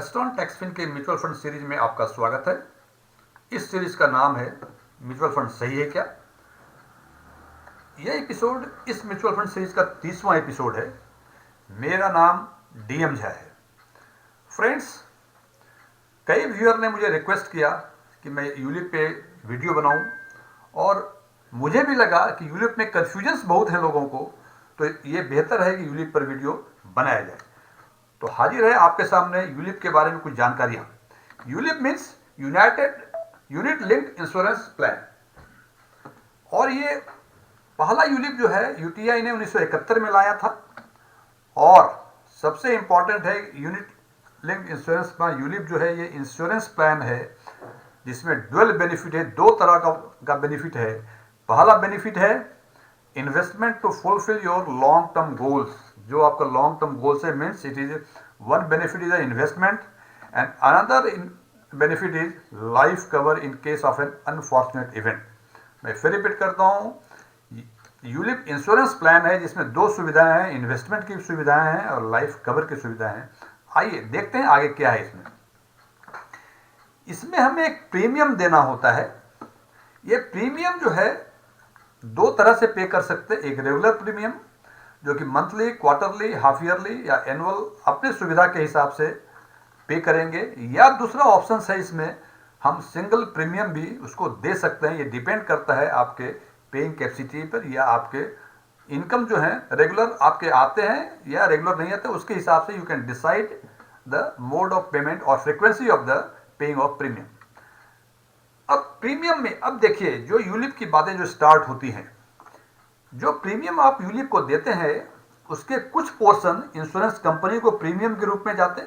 एस्ट्रॉन टैक्सफिन के mutual fund series में आपका स्वागत है। इस सीरीज का नाम है म्यूचुअल फंड सही है क्या। यह एपिसोड इस म्यूचुअल फंड सीरीज का 30वां एपिसोड है। मेरा नाम डीएम झा है। फ्रेंड्स, कई व्यूअर ने मुझे रिक्वेस्ट किया कि मैं यूलिप पे वीडियो बनाऊं और मुझे भी लगा कि यूलिप में कन्फ्यूजन्स बहुत हैं लोगों को, तो ये बेहतर है कि यूलिप पर वीडियो बनाया जाए। तो हाजिर है आपके सामने यूलिप के बारे में कुछ जानकारियां। ULIP means United unit linked insurance plan, और ये पहला यूलिप जो है यूटीआई ने 1971 में लाया था। और सबसे इंपॉर्टेंट है unit linked insurance plan. ULIP जो है ये इंश्योरेंस प्लान है जिसमें डुअल बेनिफिट है, दो तरह का बेनिफिट है। पहला बेनिफिट है investment to fulfil your long term goals. जो आपका लॉन्ग टर्म गोल्स है means it is one benefit is investment and another benefit is life cover in case of an unfortunate event. मैं फिर repeat करता हूं, ULIP insurance plan है जिसमें दो सुविधाएं हैं, इन्वेस्टमेंट की सुविधाएं हैं और लाइफ कवर की सुविधाएं हैं। आइए देखते हैं आगे क्या है इसमें हमें एक प्रीमियम देना होता है। ये प्रीमियम जो है दो तरह से पे कर सकते हैं। एक रेगुलर प्रीमियम जो कि मंथली, क्वार्टरली, हाफ ईयरली या एनुअल अपनी सुविधा के हिसाब से पे करेंगे, या दूसरा ऑप्शन है इसमें हम सिंगल प्रीमियम भी उसको दे सकते हैं। ये डिपेंड करता है आपके पेइंग कैपेसिटी पर या आपके इनकम जो है रेगुलर आपके आते हैं या रेगुलर नहीं आते, उसके हिसाब से you can decide the mode of payment और frequency of the paying of premium. अब प्रीमियम में अब देखिए जो यूलिप की बातें जो स्टार्ट होती हैं, जो प्रीमियम आप यूलिप को देते हैं उसके कुछ पोर्शन इंश्योरेंस कंपनी को प्रीमियम के रूप में जाते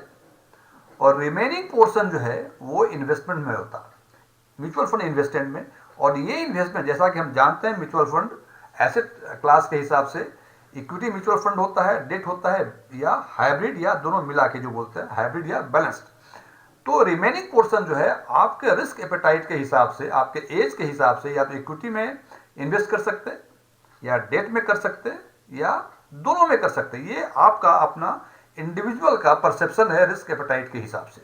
और रिमेनिंग पोर्शन जो है वो इन्वेस्टमेंट में होता, म्यूचुअल फंड इन्वेस्टमेंट में। और ये इन्वेस्टमेंट जैसा कि हम जानते हैं म्यूचुअल फंड एसेट क्लास के हिसाब से इक्विटी म्यूचुअल फंड होता है, डेट होता है या हाइब्रिड या दोनों मिला के जो बोलते हैं हाइब्रिड या बैलेंस्ड। तो रिमेनिंग पोर्शन जो है आपके रिस्क एपेटाइट के हिसाब से, आपके एज के हिसाब से या तो इक्विटी में इन्वेस्ट कर सकते हैं या डेट में कर सकते हैं या दोनों में कर सकते हैं। ये आपका अपना इंडिविजुअल का परसेप्शन है रिस्क एपेटाइट के हिसाब से।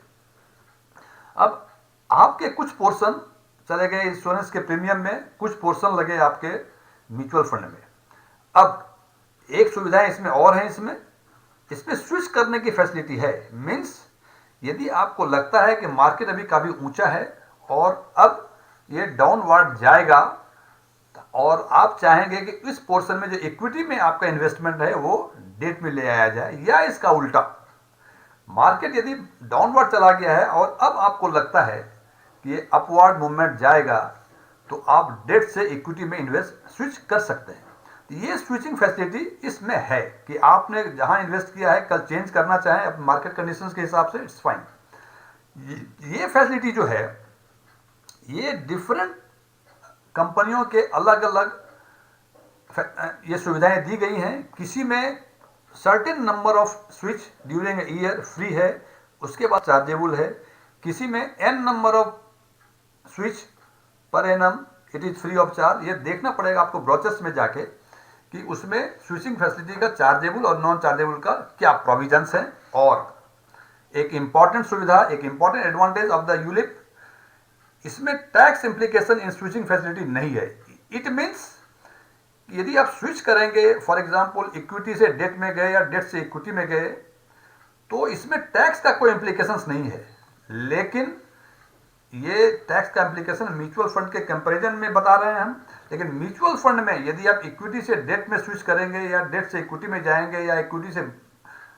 अब आपके कुछ पोर्शन चले गए इंश्योरेंस के प्रीमियम में, कुछ पोर्शन लगे आपके म्यूचुअल फंड में। अब एक सुविधा इसमें और है, इसमें स्विच करने की फैसिलिटी है। मीन्स यदि आपको लगता है कि मार्केट अभी काफी ऊंचा है और अब ये डाउनवर्ड जाएगा और आप चाहेंगे कि इस पोर्शन में जो इक्विटी में आपका इन्वेस्टमेंट है वो डेट में ले आया जाए, या इसका उल्टा मार्केट यदि डाउनवर्ड चला गया है और अब आपको लगता है कि ये अपवर्ड मूवमेंट जाएगा, तो आप डेट से इक्विटी में इन्वेस्ट स्विच कर सकते हैं। तो ये स्विचिंग फैसिलिटी इसमें है कि आपने जहां इन्वेस्ट किया है कल चेंज करना चाहें अब मार्केट कंडीशंस के हिसाब से, इट्स फाइन। ये फैसिलिटी जो है ये डिफरेंट कंपनियों के अलग अलग ये सुविधाएं दी गई हैं। किसी में certain number of switch during year free है, उसके बाद चार्जेबल है। किसी में an number of switch per annum it is free of charge. ये देखना पड़ेगा आपको ब्रोचर्स में जाके कि उसमें स्विचिंग फैसिलिटी का चार्जेबल और नॉन चार्जेबल का क्या प्रोविजंस हैं। और एक इंपॉर्टेंट सुविधा, एक important advantage of the ULIP, इसमें tax implication in switching facility नहीं है। इट मीन्स यदि आप स्विच करेंगे, फॉर एग्जांपल इक्विटी से डेट में गए या डेट से इक्विटी में गए, तो इसमें टैक्स का कोई इंप्लीकेशंस नहीं है। लेकिन ये टैक्स का इंप्लीकेशन म्यूचुअल फंड के कंपैरिजन में बता रहे हैं हम। लेकिन म्यूचुअल फंड में यदि आप इक्विटी से डेट में स्विच करेंगे या डेट से इक्विटी में जाएंगे या इक्विटी से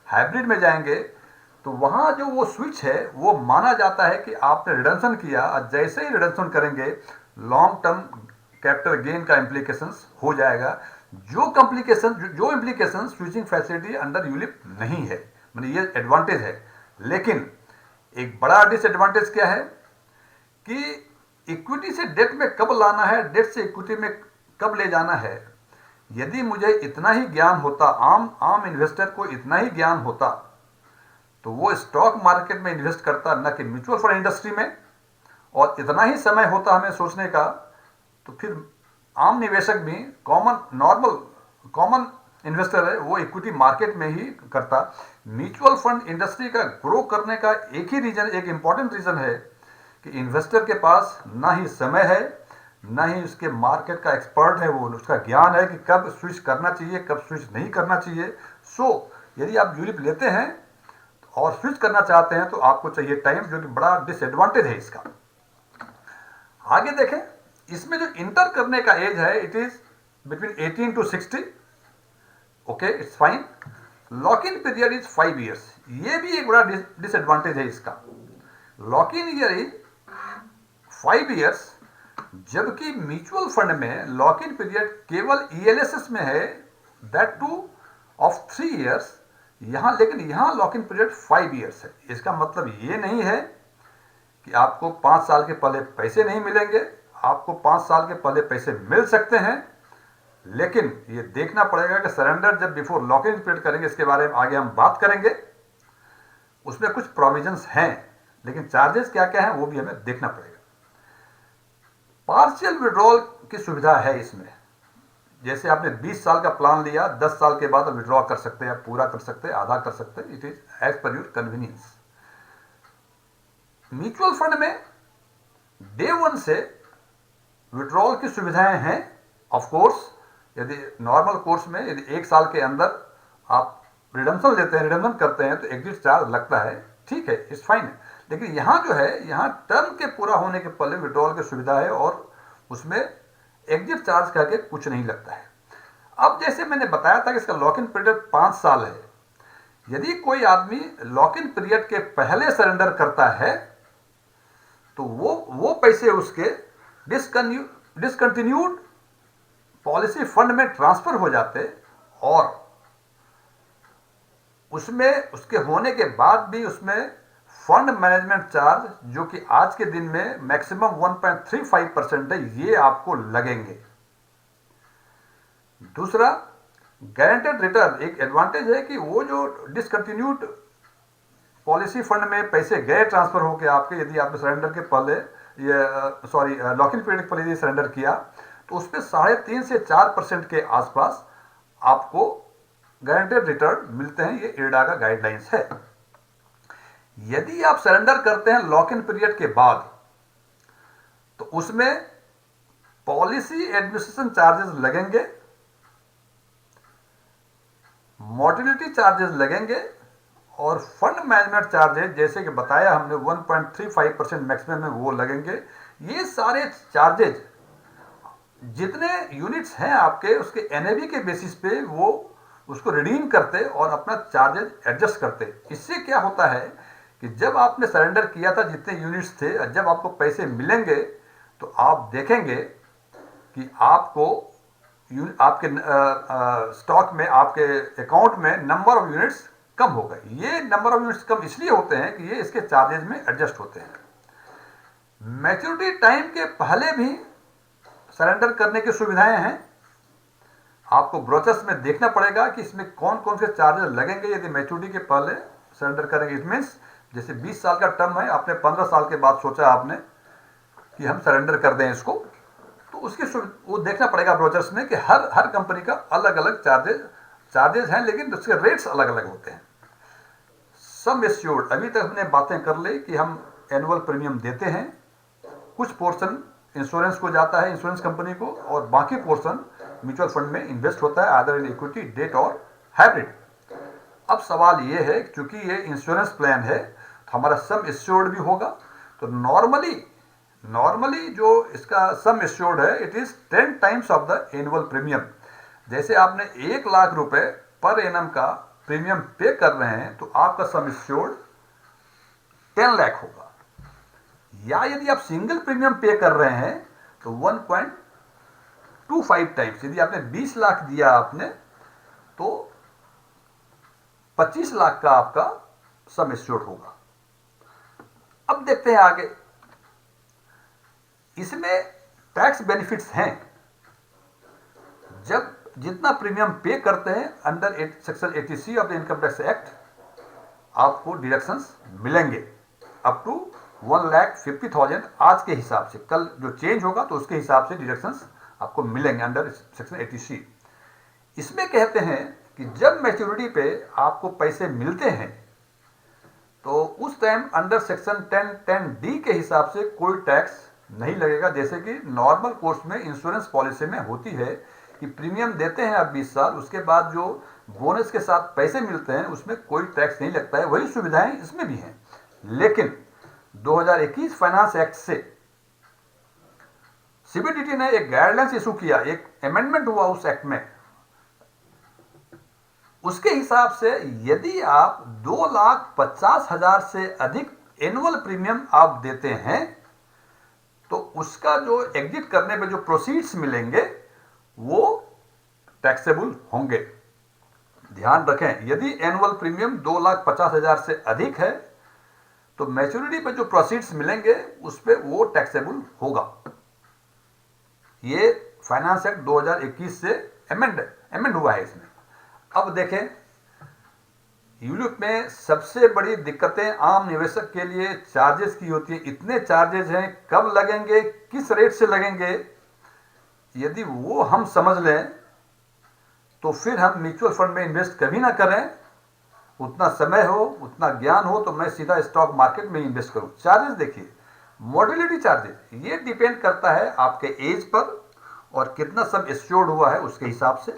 हाइब्रिड में जाएंगे, तो वहां जो वो स्विच है वो माना जाता है कि आपने रिडम्पशन किया और जैसे ही रिडम्पशन करेंगे लॉन्ग टर्म कैपिटल गेन का इंप्लीकेशंस हो जाएगा। जो implication switching facility under ULIP नहीं है, मतलब ये एडवांटेज है। लेकिन एक बड़ा डिसएडवांटेज क्या है कि इक्विटी से डेट में कब लाना है, डेट से इक्विटी में कब ले जाना है। यदि मुझे इतना ही ज्ञान होता, आम इन्वेस्टर को इतना ही ज्ञान होता, तो वो स्टॉक मार्केट में इन्वेस्ट करता, न कि म्यूचुअल फंड इंडस्ट्री में। और इतना ही समय होता हमें सोचने का, तो फिर आम निवेशक भी कॉमन इन्वेस्टर है वो इक्विटी मार्केट में ही करता। म्यूचुअल फंड इंडस्ट्री का ग्रो करने का एक ही रीजन, एक इंपॉर्टेंट रीजन है कि इन्वेस्टर के पास ना ही समय है, ना ही उसके मार्केट का एक्सपर्ट है, वो उसका ज्ञान है कि कब स्विच करना चाहिए, कब स्विच नहीं करना चाहिए। सो यदि आप यूलिप लेते हैं और स्विच करना चाहते हैं तो आपको चाहिए टाइम, जो कि बड़ा डिसएडवांटेज है इसका। आगे देखें, इसमें जो इंटर करने का एज है it is between 18 to 60। Okay, it's fine. Lock in period is 5 years, ये भी एक बड़ा डिसएडवांटेज है इसका। Lock in year is 5 years, जबकि म्यूचुअल फंड में लॉक इन पीरियड केवल ईएलएसएस में है, दैट टू ऑफ 3 ईयर्स। यहां लेकिन यहां लॉक इन पीरियड 5 ईयर्स है। इसका मतलब ये नहीं है कि आपको 5 साल के पहले पैसे नहीं मिलेंगे, आपको 5 साल के पहले पैसे मिल सकते हैं, लेकिन ये देखना पड़ेगा कि सरेंडर जब बिफोर लॉक इन पीरियड करेंगे, इसके बारे में आगे हम बात करेंगे। उसमें कुछ प्रोविजंस हैं, लेकिन चार्जेस क्या क्या हैं वो भी हमें देखना पड़ेगा। पार्शियल विड्रॉल की सुविधा है इसमें। जैसे आपने 20 साल का प्लान लिया, 10 साल के बाद विड्रॉ कर सकते हैं, पूरा कर सकते हैं, आधा कर सकते हैं, it is as per your convenience. Mutual fund में डे 1 से विड्रॉल की सुविधाएं हैं। ऑफ कोर्स यदि नॉर्मल कोर्स में यदि 1 साल के अंदर आप रिडम्पशन लेते हैं, रिडम्पशन करते हैं, तो एग्जिट चार्ज लगता है, ठीक है, इट्स फाइन। लेकिन यहां जो है, यहां टर्म के पूरा होने के पहले विड्रॉल की सुविधा है और उसमें एग्जिट चार्ज करके कुछ नहीं लगता है। अब जैसे मैंने बताया था कि इसका लॉक इन पीरियड 5 साल है। यदि कोई आदमी लॉक इन पीरियड के पहले सरेंडर करता है तो वो पैसे उसके डिसकंटिन्यूड पॉलिसी फंड में ट्रांसफर हो जाते, और उसमें उसके होने के बाद भी उसमें फंड मैनेजमेंट चार्ज, जो कि आज के दिन में मैक्सिमम 1.35% है, ये आपको लगेंगे। दूसरा, गारंटेड रिटर्न एक एडवांटेज है कि वो जो डिसकंटिन्यूड पॉलिसी फंड में पैसे गए ट्रांसफर होकर आपके, यदि आपने सरेंडर के पहले ये लॉक इन पीरियड के पहले यदि सरेंडर किया तो उस पर 3.5 से 4% के आसपास आपको गारंटेड रिटर्न मिलते हैं। ये इरडा का गाइडलाइंस है। यदि आप सरेंडर करते हैं लॉक इन पीरियड के बाद तो उसमें पॉलिसी एडमिनिस्ट्रेशन चार्जेस लगेंगे, मोर्टिलिटी चार्जेस लगेंगे, और फंड मैनेजमेंट चार्जेस जैसे कि बताया हमने 1.35% मैक्सिमम में वो लगेंगे। ये सारे चार्जेज जितने यूनिट्स हैं आपके, उसके एनएवी के बेसिस पे वो उसको रिडीम करते और अपना चार्जेज एडजस्ट करते। इससे क्या होता है कि जब आपने सरेंडर किया था जितने यूनिट्स थे, जब आपको पैसे मिलेंगे तो आप देखेंगे कि आपको आपके स्टॉक में, आपके अकाउंट में नंबर ऑफ यूनिट्स कम हो गए। ये नंबर ऑफ यूनिट्स कम इसलिए होते हैं कि ये इसके चार्जेज में एडजस्ट होते हैं। मैच्योरिटी टाइम के पहले भी सरेंडर करने की सुविधाएं हैं। आपको ब्रोचर्स में देखना पड़ेगा कि इसमें कौन कौन से चार्जेस लगेंगे यदि मैच्योरिटी के पहले सरेंडर करेंगे। इट मीन्स जैसे 20 साल का टर्म है, आपने 15 साल के बाद सोचा आपने कि हम सरेंडर कर दें इसको, तो उसकी वो देखना पड़ेगा ब्रोचर्स में कि हर कंपनी का अलग अलग चार्जेस हैं, लेकिन उसके रेट्स अलग अलग होते हैं। सम एश्योर्ड, अभी तक हमने बातें कर ली कि हम एनुअल प्रीमियम देते हैं, कुछ पोर्शन इंश्योरेंस को जाता है, इंश्योरेंस कंपनी को, और बाकी पोर्शन म्यूचुअल फंड में इन्वेस्ट होता है, आदर इन इक्विटी, डेट और हाइब्रिड। अब सवाल ये है, क्योंकि ये इंश्योरेंस प्लान है तो हमारा सम एश्योर्ड भी होगा। तो नॉर्मली जो इसका सम एश्योर्ड है it is 10 times of the annual premium. जैसे आपने 1 लाख रुपए पर एनम का प्रीमियम पे कर रहे हैं तो आपका सम एश्योर्ड 10 लाख होगा। या यदि आप सिंगल प्रीमियम पे कर रहे हैं तो 1.25 टाइम्स, यदि आपने 20 लाख दिया आपने तो 25 लाख का आपका सम एश्योर्ड होगा। अब देखते हैं आगे, इसमें टैक्स बेनिफिट्स हैं। जब जितना प्रीमियम पे करते हैं under section 80C of the income tax act, आपको डिडक्शंस मिलेंगे अप टू 1,50,000 आज के हिसाब से। कल जो चेंज होगा तो उसके हिसाब से डिडक्शंस आपको मिलेंगे अंडर सेक्शन 80C। इसमें कहते हैं कि जब मैच्योरिटी पे आपको पैसे मिलते हैं तो उस टाइम अंडर सेक्शन 10(10)(d) के हिसाब से कोई टैक्स नहीं लगेगा, जैसे कि नॉर्मल कोर्स में इंश्योरेंस पॉलिसी में होती है कि प्रीमियम देते हैं आप 20 साल, उसके बाद जो बोनस के साथ पैसे मिलते हैं उसमें कोई टैक्स नहीं लगता है। वही सुविधाएं इसमें भी हैं। लेकिन 2021 फाइनेंस एक्ट से सीबीडीटी ने एक गाइडलाइंस इशू किया, एक अमेंडमेंट हुआ उस एक्ट में। उसके हिसाब से यदि आप 2,50,000 से अधिक एनुअल प्रीमियम आप देते हैं तो उसका जो एग्जिट करने पे जो प्रोसीड्स मिलेंगे वो टैक्सेबल होंगे। ध्यान रखें, यदि एनुअल प्रीमियम 2,50,000 से अधिक है तो मैच्योरिटी पे जो प्रोसीड्स मिलेंगे उस पे वो टैक्सेबल होगा। ये फाइनेंस एक्ट 2021 से अमेंड हुआ है इसमें। अब देखें, यूरोप में सबसे बड़ी दिक्कतें आम निवेशक के लिए चार्जेस की होती है। इतने चार्जेस हैं, कब लगेंगे, किस रेट से लगेंगे, यदि वो हम समझ लें तो फिर हम म्यूचुअल फंड में इन्वेस्ट कभी ना करें। उतना समय हो, उतना ज्ञान हो तो मैं सीधा स्टॉक मार्केट में इन्वेस्ट करूं। चार्जेस देखिए, मोर्टेलिटी चार्जेस ये डिपेंड करता है आपके एज पर और कितना सब एश्योर्ड हुआ है उसके हिसाब से।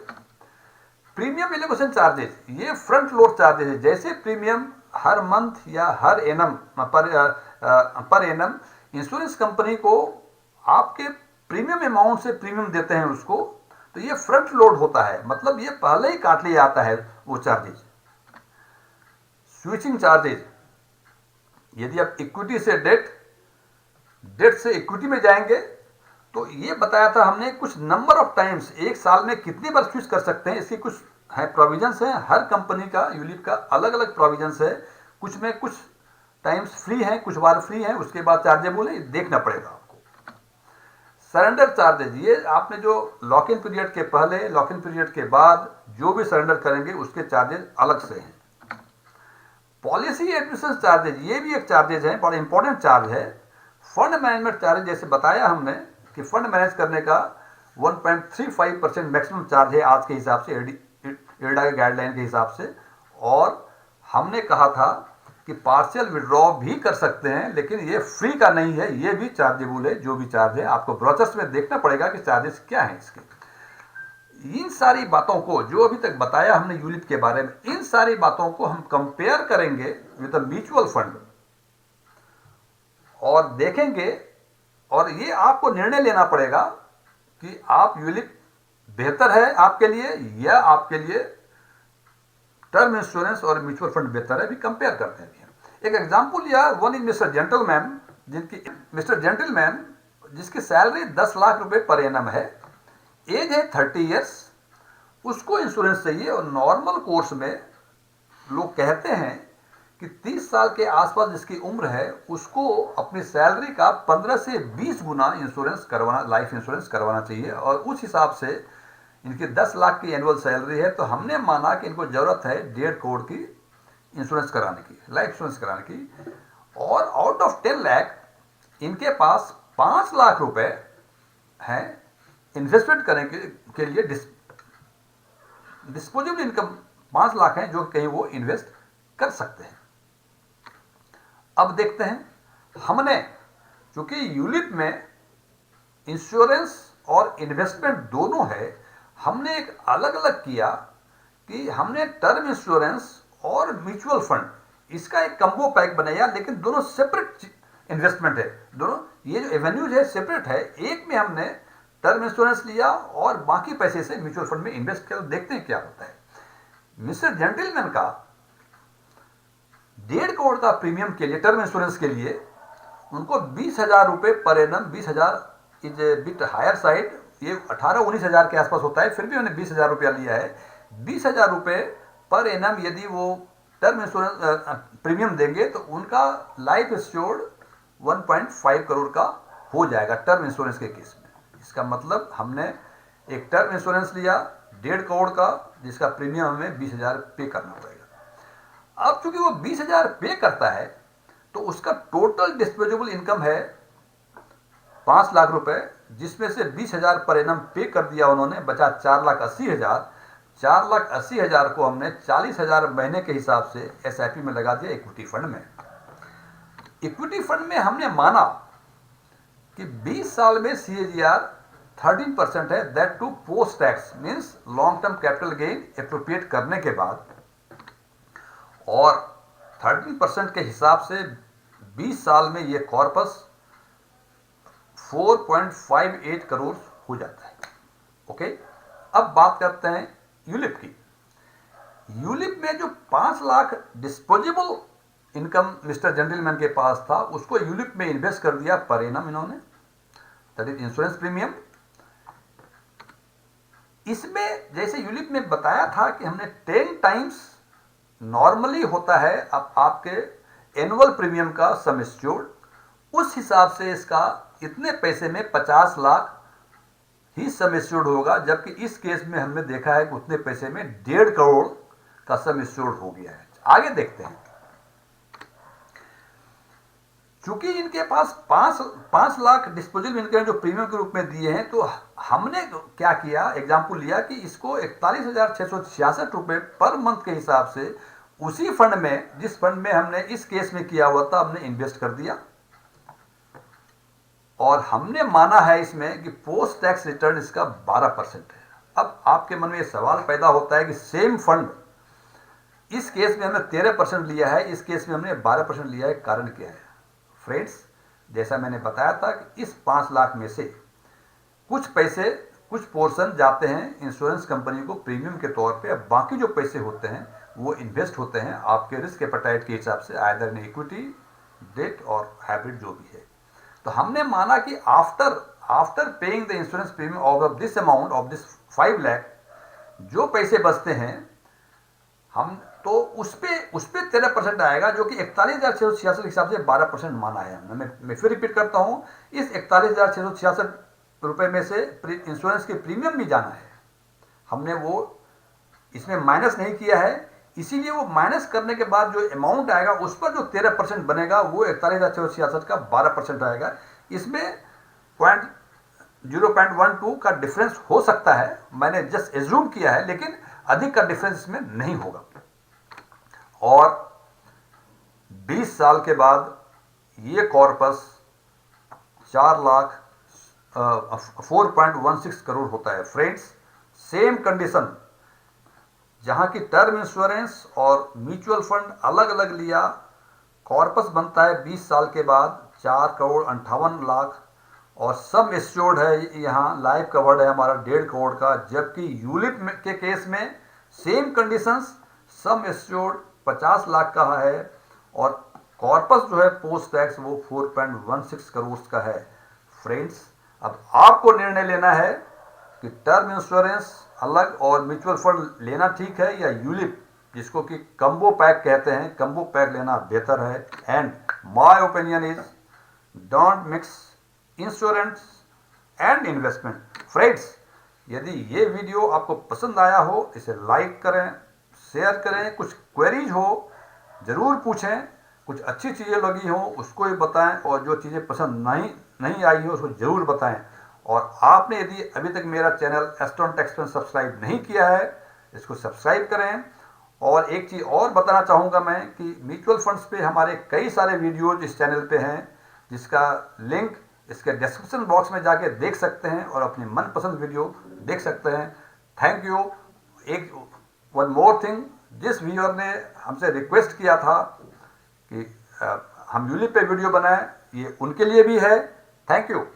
प्रीमियम एलोकेशन चार्जेस ये फ्रंट लोड चार्जेस है। जैसे प्रीमियम हर मंथ या हर एनम पर एनम इंश्योरेंस कंपनी को आपके प्रीमियम अमाउंट से प्रीमियम देते हैं उसको, तो ये फ्रंट लोड होता है, मतलब ये पहले ही काट लिया जाता है वो चार्जेस। स्विचिंग चार्जेस, यदि आप इक्विटी से डेट से इक्विटी में जाएंगे तो ये बताया था हमने कुछ नंबर ऑफ टाइम्स, एक साल में कितनी बार स्विच कर सकते हैं, इसकी कुछ है प्रोविजंस है। हर कंपनी का, यूलिप का अलग अलग प्रोविजंस है। कुछ में कुछ टाइम्स फ्री है, कुछ बार फ्री है, उसके बाद चार्जेबल है, देखना पड़ेगा आपको। सरेंडर चार्जेज, ये आपने जो लॉक इन पीरियड के पहले, लॉक इन पीरियड के बाद जो भी सरेंडर करेंगे उसके चार्जेज अलग से हैं। पॉलिसी एडमिशन चार्जेज, ये भी एक चार्जेज है, बड़ा इंपॉर्टेंट चार्ज है। फंड मैनेजमेंट चार्ज, जैसे बताया हमने कि फंड मैनेज करने का 1.35% मैक्सिमम चार्ज है आज के हिसाब से, एडा के गाइडलाइन के हिसाब से। और हमने कहा था कि पार्शियल विड्रॉ भी कर सकते हैं, लेकिन ये फ्री का नहीं है, ये भी चार्जेबल है। जो भी चार्ज है आपको ब्रोचर्स में देखना पड़ेगा कि चार्जेस क्या हैं इसके। इन सारी बातों को जो अभी तक बताया हमने यूलिप के बारे में, इन सारी बातों को हम कंपेयर करेंगे विद म्यूचुअल फंड और देखेंगे, और ये आपको निर्णय लेना पड़ेगा कि आप यूलिप बेहतर है आपके लिए या आपके लिए टर्म इंश्योरेंस और म्यूचुअल फंड बेहतर है। भी कंपेयर करते हैं। एक एग्जांपल लिया, वन इज मिस्टर जेंटलमैन, जिसकी सैलरी 10 लाख रुपए पर एनम है, एज है 30 ईयर्स, उसको इंश्योरेंस चाहिए। और नॉर्मल कोर्स में लोग कहते हैं कि 30 साल के आसपास जिसकी उम्र है उसको अपनी सैलरी का 15 से 20 गुना इंश्योरेंस करवाना, लाइफ इंश्योरेंस करवाना चाहिए। और उस हिसाब से इनकी 10 लाख की एनुअल सैलरी है, तो हमने माना कि इनको जरूरत है 1.5 करोड़ की इंश्योरेंस कराने की, लाइफ इंश्योरेंस कराने की। और आउट ऑफ 10 लाख इनके पास 5 लाख रुपए हैं इन्वेस्टमेंट करने के लिए। डिस्पोजेबल इनकम 5 लाख है जो कहीं वो इन्वेस्ट कर सकते हैं। अब देखते हैं, हमने चूंकि यूलिप में इंश्योरेंस और इन्वेस्टमेंट दोनों है, हमने एक अलग अलग किया कि हमने टर्म इंश्योरेंस और म्यूचुअल फंड इसका एक कम्बो पैक बनाया, लेकिन दोनों सेपरेट इन्वेस्टमेंट है। दोनों ये जो एवेन्यूज है सेपरेट है। एक में हमने टर्म इंश्योरेंस लिया और बाकी पैसे से म्यूचुअल फंड में इन्वेस्ट किया। तो देखते हैं क्या होता है। मिस्टर जेंटलमैन का 1.5 करोड़ का प्रीमियम के लिए, टर्म इंश्योरेंस के लिए उनको 20,000 रुपए per annum, 20,000 is a bit higher side, ये 18-19,000 के आसपास होता है, फिर भी उन्होंने 20,000 रुपया लिया है। 20,000 रुपए पर एनम यदि वो टर्म इंश्योरेंस प्रीमियम देंगे तो उनका लाइफ एश्योर्ड 1.5 करोड़ का हो जाएगा टर्म इंश्योरेंस के केस में। इसका मतलब हमने एक टर्म इंश्योरेंस लिया 1.5 करोड़ का, जिसका प्रीमियम हमें 20,000 पे करना पड़ेगा। अब चूंकि वो 20,000 पे करता है तो उसका टोटल डिस्पोजेबल इनकम है 5 लाख रुपए, जिसमें से 20,000 पर एनम पे कर दिया उन्होंने, बचा 4,80,000। 4,80,000 को हमने 40,000 महीने के हिसाब से SIP में लगा दिया इक्विटी फंड में। इक्विटी फंड में हमने माना कि 20 साल में CAGR 13% है, that too post tax, means long term capital gain appropriate करने के बाद, और 13% के हिसाब से 20 साल में ये कॉर्पस 4.58 करोड़ हो जाता है। ओके, अब बात करते हैं यूलिप की। यूलिप में जो 5 lakh disposable income mister gentleman के पास था, उसको यूलिप में इन्वेस्ट कर दिया पर एनम इन्होंने, दैट इज इंश्योरेंस प्रीमियम। इसमें जैसे यूलिप में बताया था कि हमने 10 टाइम्स नॉर्मली होता है अब आपके एनुअल प्रीमियम का सम एश्योर्ड, उस हिसाब से इसका इतने पैसे में 50 लाख ही सम एश्योर्ड होगा, जबकि इस केस में हमने देखा है कि उतने पैसे में 1.5 करोड़ का सम एश्योर्ड हो गया है। आगे देखते हैं। चूंकि इनके पास 5 लाख डिस्पोजेबल इनकम जो प्रीमियम के रूप में दिए हैं, तो हमने क्या किया, एग्जाम्पल लिया कि इसको 41,666 रुपए पर मंथ के हिसाब से उसी फंड में, जिस फंड में हमने इस केस में किया हुआ था, हमने इन्वेस्ट कर दिया। और हमने माना है इसमें कि पोस्ट टैक्स रिटर्न इसका 12% है। अब आपके मन में यह सवाल पैदा होता है कि सेम फंड, इस केस में हमने 13% लिया है, इस केस में हमने 12% लिया है, कारण क्या है? फ्रेंड्स, जैसा मैंने बताया था कि इस 5 लाख में से कुछ पैसे, कुछ पोर्शन जाते हैं इंश्योरेंस कंपनी को प्रीमियम के तौर पे, अब बाकी जो पैसे होते हैं वो इन्वेस्ट होते हैं आपके रिस्क एपेटाइट के हिसाब से, आइदर इन इक्विटी, डेट और हाइब्रिड जो भी है। तो हमने माना कि after paying the insurance premium of this amount of this 5 lakh, जो पैसे बचते हैं हम तो उस पे 13% आएगा, जो कि 41,666 के हिसाब से 12% माना है हमने। मैं फिर रिपीट करता हूं, इस 41,666 रुपए में से इंश्योरेंस के प्रीमियम भी जाना है, हमने वो इसमें माइनस नहीं किया है, इसीलिए वो माइनस करने के बाद जो अमाउंट आएगा उस पर जो 13% बनेगा वो 41,666 का 12% आएगा। इसमें 0.12 का डिफरेंस हो सकता है, मैंने जस्ट एज्यूम किया है, लेकिन अधिक का डिफरेंस इसमें नहीं होगा। और 20 साल के बाद ये कॉर्पस 4,16 करोड़ होता है। फ्रेंड्स, सेम कंडीशन, जहां की टर्म इंश्योरेंस और म्यूचुअल फंड अलग अलग लिया, कॉर्पस बनता है 20 साल के बाद 4,58,00,000, और सम एश्योर्ड है, यहाँ लाइफ कवर्ड है हमारा 1.5 करोड़ का, जबकि यूलिप के केस में same conditions, sum assured 50 lakh का है, और कॉर्पस जो है पोस्ट टैक्स वो 4.16 करोड़ का है। फ्रेंड्स, अब आपको निर्णय लेना है कि टर्म इंश्योरेंस अलग और म्यूचुअल फंड लेना ठीक है, या यूलिप, जिसको कि कम्बो पैक कहते हैं, कम्बो पैक लेना बेहतर है। And my opinion is, don't mix insurance and investment. Friends, यदि ये वीडियो आपको पसंद आया हो, इसे लाइक करें, शेयर करें, कुछ क्वेरीज हो जरूर पूछें, कुछ अच्छी चीज़ें लगी हो उसको भी बताएं, और जो चीज़ें पसंद नहीं आई हो उसको जरूर बताएं। और आपने यदि अभी तक मेरा चैनल एस्ट्रॉन टेक्स में सब्सक्राइब नहीं किया है, इसको सब्सक्राइब करें। और एक चीज़ और बताना चाहूँगा मैं कि म्यूचुअल फंड्स पे हमारे कई सारे वीडियोज इस चैनल पे हैं, जिसका लिंक इसके डिस्क्रिप्शन बॉक्स में जाके देख सकते हैं और अपनी मनपसंद वीडियो देख सकते हैं। Thank you. एक वन मोर थिंग, जिस व्यूअर ने हमसे रिक्वेस्ट किया था कि हम यूलिप पे वीडियो बनाएं, ये उनके लिए भी है। Thank you.